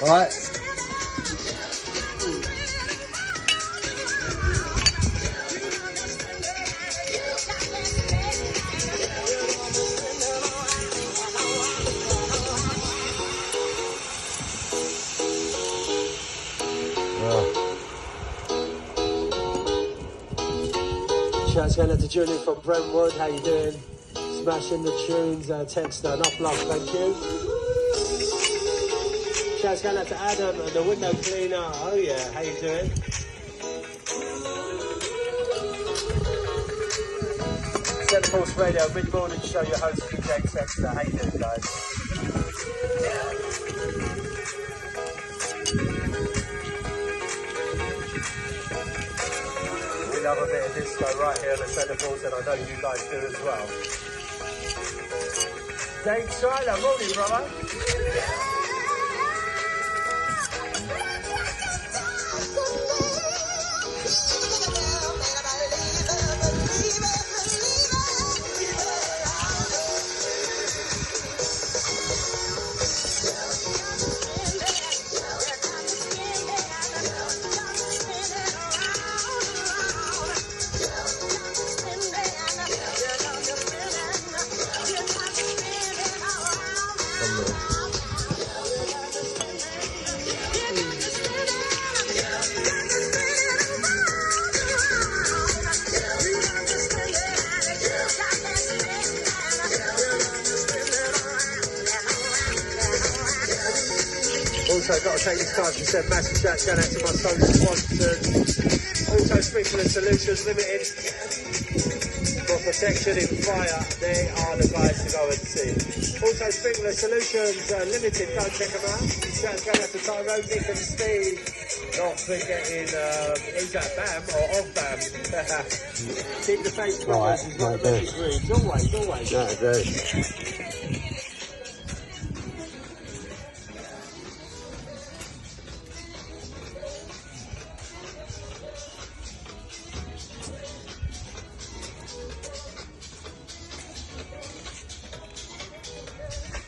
Alright. Shouts going out to Julie from Brentwood, how you doing? Smashing the tunes, text enough love, thank you. Shouts going out to Adam and the window cleaner, oh yeah, how you doing? Centre Force Radio, mid-morning show, your host DJ Texter, how you doing guys? We love a bit of disco right here on the Centre Force, and I know you guys do as well. Dave Tyler, morning brother. Also, got to take this time to send massive shout out to my social sponsors. Also, Sprinkler Solutions Limited for protection in fire. They are the guys to go and see. Also, Sprinkler Solutions Limited, go check them out. Shout out to Tyrone, Nick and Steve. Not forgetting, is that BAM or of BAM? Keep the face covers, is what the message reads. Always. Yeah, I do.